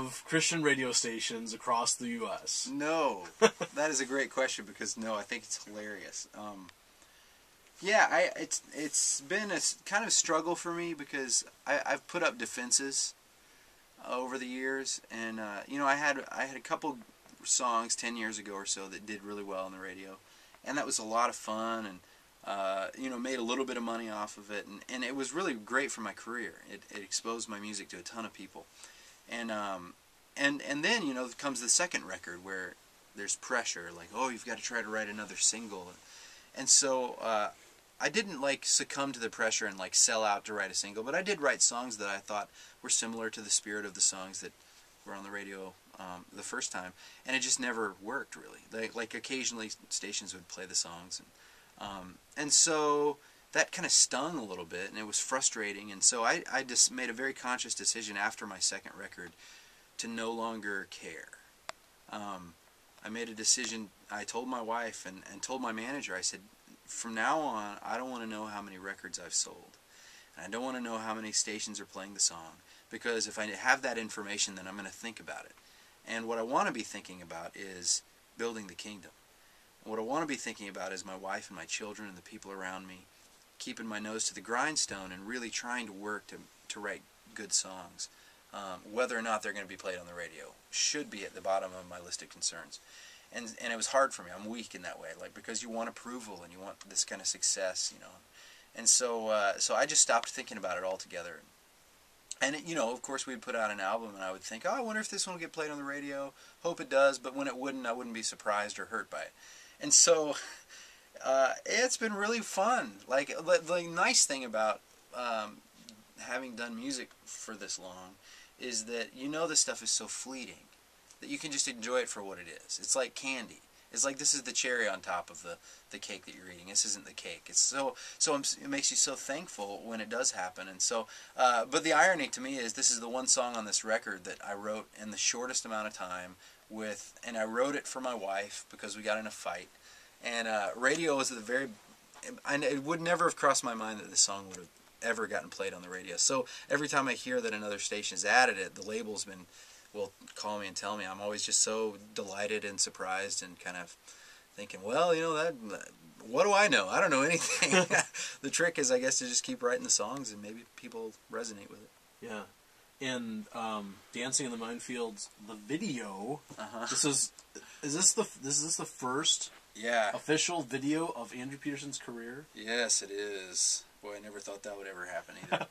of Christian radio stations across the U.S.? No. That is a great question because, no, I think it's hilarious. Yeah, it's been a kind of struggle for me because I've put up defenses over the years, and you know, I had a couple songs 10 years ago or so that did really well on the radio, and that was a lot of fun, and you know, made a little bit of money off of it, and it was really great for my career. It exposed my music to a ton of people, and then, you know, comes the second record where there's pressure, like, oh, you've got to try to write another single, and so I didn't like succumb to the pressure and like sell out to write a single, but I did write songs that I thought were similar to the spirit of the songs that were on the radio the first time, and it just never worked really. Like occasionally stations would play the songs, and so that kind of stung a little bit, and it was frustrating. And so I just made a very conscious decision after my second record to no longer care. I made a decision. I told my wife and told my manager. I said, from now on, I don't want to know how many records I've sold. And I don't want to know how many stations are playing the song, because if I have that information, then I'm going to think about it. And what I want to be thinking about is building the kingdom. And what I want to be thinking about is my wife and my children and the people around me, keeping my nose to the grindstone and really trying to work to write good songs. Whether or not they're going to be played on the radio should be at the bottom of my list of concerns. And it was hard for me. I'm weak in that way, like, because you want approval and you want this kind of success, you know. And so I just stopped thinking about it altogether. And you know, of course, we'd put out an album, and I would think, oh, I wonder if this one will get played on the radio. Hope it does. But when it wouldn't, I wouldn't be surprised or hurt by it. And so it's been really fun. Like the nice thing about having done music for this long is that, you know, this stuff is so fleeting that you can just enjoy it for what it is. It's like candy. It's like this is the cherry on top of the cake that you're eating. This isn't the cake. It's so it makes you so thankful when it does happen. And so, but the irony to me is this is the one song on this record that I wrote in the shortest amount of time and I wrote it for my wife because we got in a fight. And radio was at the very, and it would never have crossed my mind that this song would have ever gotten played on the radio. So every time I hear that another station has added it, the label's will call me and tell me. I'm always just so delighted and surprised and kind of thinking, well, you know, what do I know? I don't know anything. The trick is, I guess, to just keep writing the songs and maybe people resonate with it. Yeah. And Dancing in the Minefields, the video. Is this the first official video of Andrew Peterson's career? Yes, it is. Boy, I never thought that would ever happen either.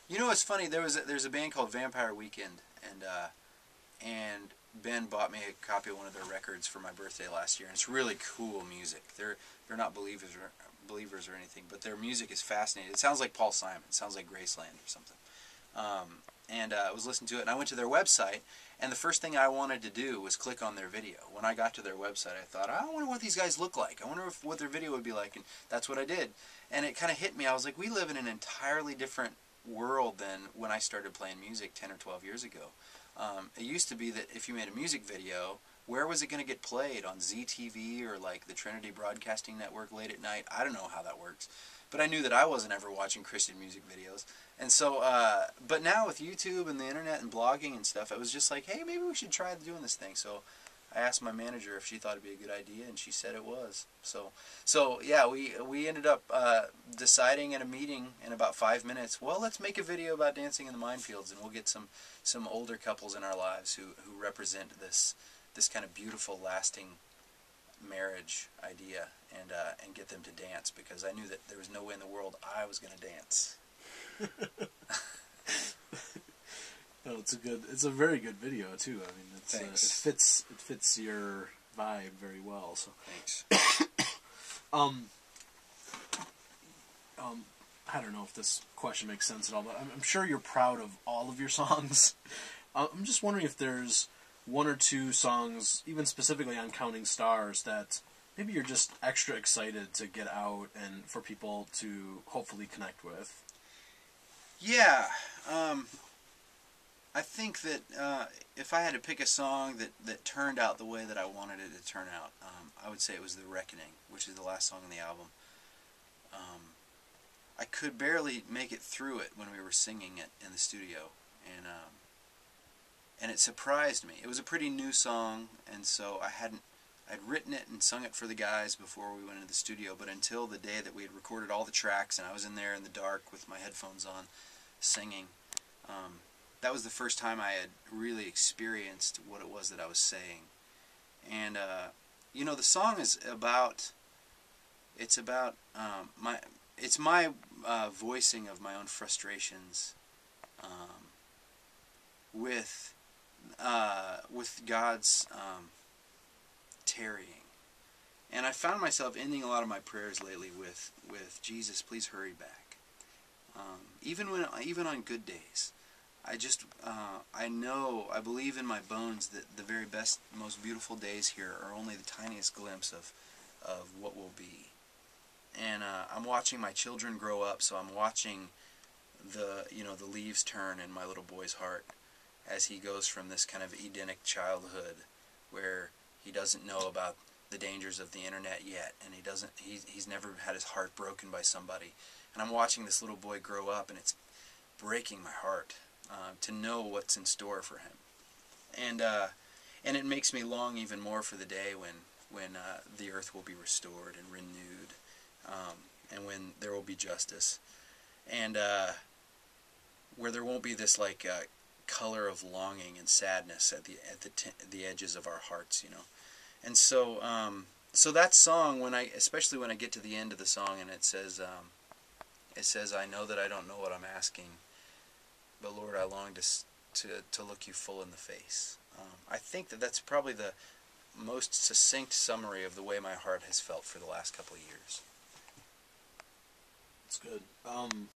You know, it's funny. There's a band called Vampire Weekend, and Ben bought me a copy of one of their records for my birthday last year, and it's really cool music. They're not believers or anything, but their music is fascinating. It sounds like Paul Simon. It sounds like Graceland or something. I was listening to it, and I went to their website, and the first thing I wanted to do was click on their video. When I got to their website, I thought, I wonder what these guys look like. I wonder what their video would be like, and that's what I did. And it kind of hit me. I was like, we live in an entirely different world than when I started playing music 10 or 12 years ago. It used to be that if you made a music video, where was it going to get played? On ZTV or like the Trinity Broadcasting Network late at night? I don't know how that works. But I knew that I wasn't ever watching Christian music videos. And so, but now with YouTube and the internet and blogging and stuff, it was just like, hey, maybe we should try doing this thing. So I asked my manager if she thought it'd be a good idea, and she said it was. So yeah, we ended up deciding in a meeting in about 5 minutes, well, let's make a video about Dancing in the Minefields, and we'll get some older couples in our lives who represent this kind of beautiful, lasting marriage idea, and get them to dance, because I knew that there was no way in the world I was going to dance. No, it's a very good video too. I mean, Thanks. It fits your vibe very well. So thanks. I don't know if this question makes sense at all, but I'm sure you're proud of all of your songs. I'm just wondering if there's one or two songs, even specifically on Counting Stars, that maybe you're just extra excited to get out and for people to hopefully connect with. Yeah, I think that if I had to pick a song that turned out the way that I wanted it to turn out, I would say it was The Reckoning, which is the last song on the album. I could barely make it through it when we were singing it in the studio, and it surprised me. It was a pretty new song, and so I'd written it and sung it for the guys before we went into the studio, but until the day that we had recorded all the tracks and I was in there in the dark with my headphones on singing, that was the first time I had really experienced what it was that I was saying. And the song is about, it's my voicing of my own frustrations with God's tarrying. And I found myself ending a lot of my prayers lately with Jesus, please hurry back. Even on good days, I believe in my bones that the very best, most beautiful days here are only the tiniest glimpse of what will be. And I'm watching my children grow up, so I'm watching the leaves turn in my little boy's heart as he goes from this kind of Edenic childhood where he doesn't know about the dangers of the internet yet, and he's never had his heart broken by somebody. And I'm watching this little boy grow up, and it's breaking my heart to know what's in store for him. And it makes me long even more for the day when the earth will be restored and renewed, and when there will be justice, and where there won't be this color of longing and sadness at the edges of our hearts, And so that song, especially when I get to the end of the song and it says, I know that I don't know what I'm asking, but Lord, I long to look you full in the face. I think that's probably the most succinct summary of the way my heart has felt for the last couple of years. That's good.